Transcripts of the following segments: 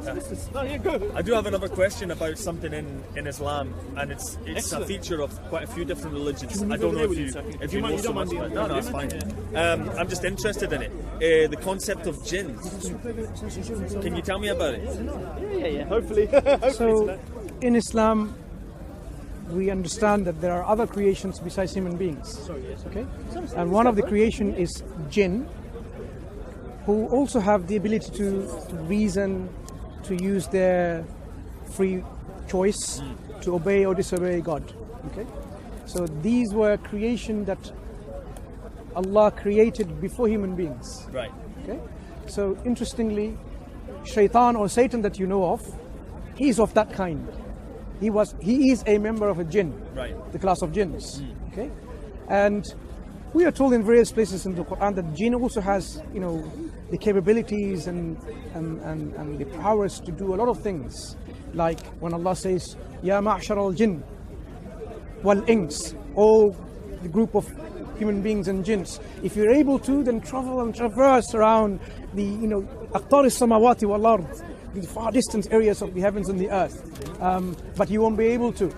I do have another question about something in Islam, and it's a feature of quite a few different religions. I don't know if you know so much about it. No, it's fine. I'm just interested in it. The concept of jinn. Can you tell me about it? Yeah. Hopefully. So, in Islam, we understand that there are other creations besides human beings. Okay? And one of the creation is jinn, who also have the ability to reason, to use their free choice to obey or disobey God. Okay? So these were creation that Allah created before human beings. Right. Okay? So interestingly, Shaitan or Satan that you know of, he is of that kind. He is a member of a jinn, right, the class of jinns. Okay? And we are told in various places in the Quran that jinn also has, the capabilities and the powers to do a lot of things. Like when Allah says, Ya ma'shar al-jinn wal-ins, all the group of human beings and jinns, if you're able to, then travel and traverse around the, aqtar as-samawati wal-ard, the far distant areas of the heavens and the earth. But you won't be able to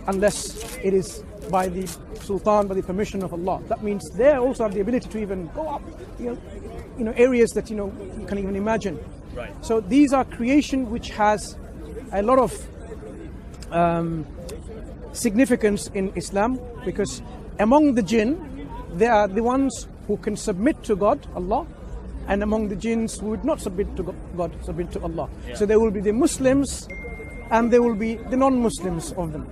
unless it is by the Sultan, by the permission of Allah. That means they also have the ability to even go up, areas that you can't even imagine. Right. So these are creation which has a lot of significance in Islam, because among the jinn, they are the ones who can submit to God, Allah, and among the jinns who would not submit to God, submit to Allah. Yeah. So there will be the Muslims and there will be the non-Muslims of them.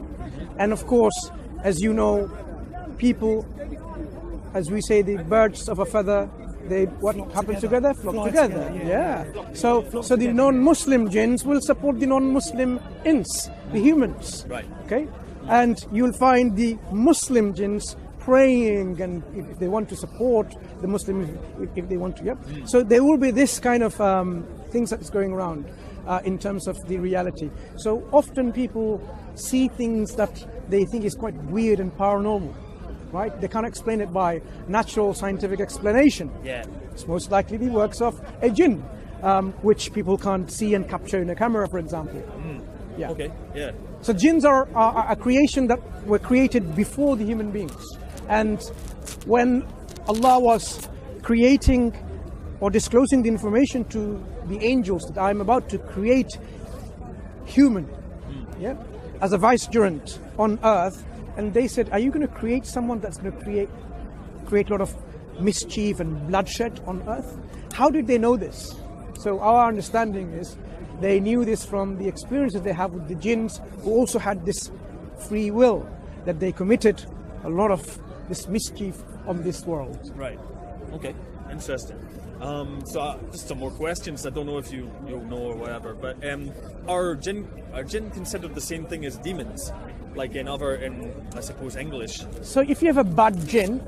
And of course, as you know, people, as we say, the birds of a feather, they what happen together? Flock together. Yeah. So the non-Muslim jinns will support the non-Muslim ins, the humans. Right. Okay? And you'll find the Muslim jinns praying, and if they want to support the Muslims, if they want to, yep. So there will be this kind of things that's going around in terms of the reality. So often people see things that they think is quite weird and paranormal, right? They can't explain it by natural scientific explanation. Yeah. It's most likely the works of a jinn, which people can't see and capture in a camera, for example. Yeah. Okay. Yeah. So jinns are a creation that were created before the human beings. And when Allah was creating or disclosing the information to the angels that I'm about to create human, as a vicegerent on earth, and they said, are you going to create someone that's going to create a lot of mischief and bloodshed on earth? How did they know this? So our understanding is they knew this from the experiences they have with the jinns, who also had this free will, that they committed a lot of this mischief on this world. Right. Okay. Interesting. So just some more questions. I don't know if you'll know or whatever, but are jinn considered the same thing as demons, like in I suppose English? So if you have a bad jinn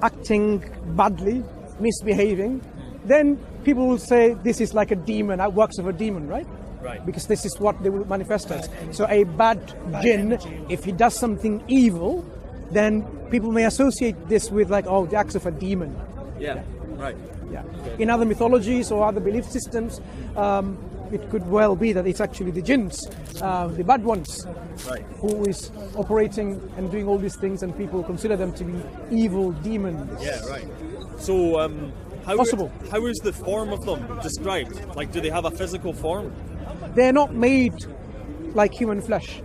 acting badly, misbehaving, then people will say this is like a demon, works of a demon, right? Right. Because this is what they will manifest as. So a bad jinn, if he does something evil, then people may associate this with the acts of a demon. Yeah. Right. Yeah. In other mythologies or other belief systems, it could well be that it's actually the jinns, the bad ones, right, who is operating and doing all these things, and people consider them to be evil demons. Yeah. Right. So how is the form of them described? Like, do they have a physical form? They're not made like human flesh.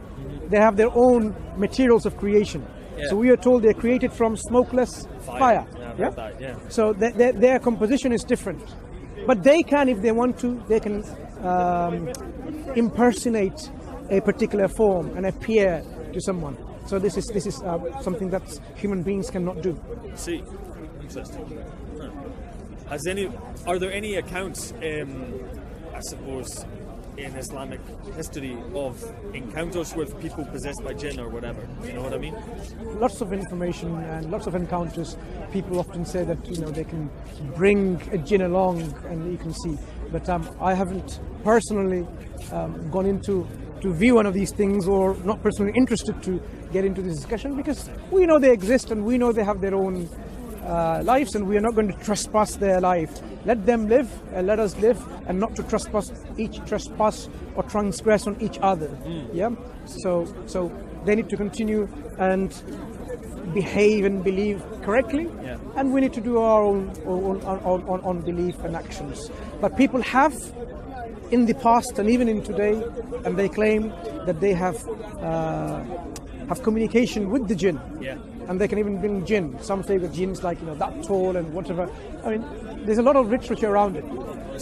They have their own materials of creation. Yeah. So we are told they're created from smokeless fire. Yeah, that, yeah. So their composition is different. But they can, if they want to, they can impersonate a particular form and appear to someone. So this is something that human beings cannot do. See, interesting. Are there any accounts, I suppose, in Islamic history of encounters with people possessed by jinn or whatever? You know what I mean? Lots of information and lots of encounters. People often say that they can bring a jinn along, and you can see. But I haven't personally gone into to view one of these things, or not personally interested to get into this discussion, because we know they exist and we know they have their own lives, and we are not going to trespass their life. Let them live, let us live, and not to trespass or transgress on each other. Yeah. So they need to continue and behave and believe correctly, and we need to do our own belief and actions. But people have, in the past and even in today, and they claim that they have communication with the jinn, and they can even bring jinn. Some say that jinns like that tall and whatever. I mean, there's a lot of literature around it,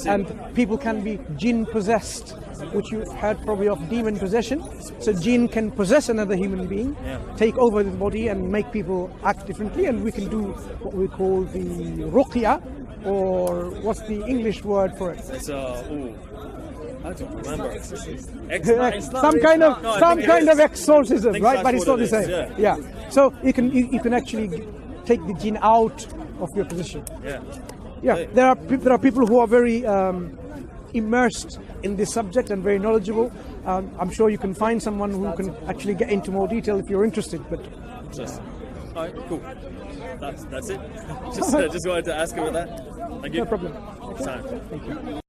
and people can be jinn possessed, which you've heard probably of demon possession. So jinn can possess another human being, take over the body and make people act differently, and we can do what we call the ruqya, or what's the English word for it? It's I don't remember. Some kind of exorcism, right? But it's not the same. Yeah. So you can actually take the jinn out of your position. Yeah. There are people who are very immersed in this subject and very knowledgeable. I'm sure you can find someone who can actually get into more detail if you're interested. But interesting. All right, cool. That's it. Just wanted to ask about that. Thank you. No problem. Thank you.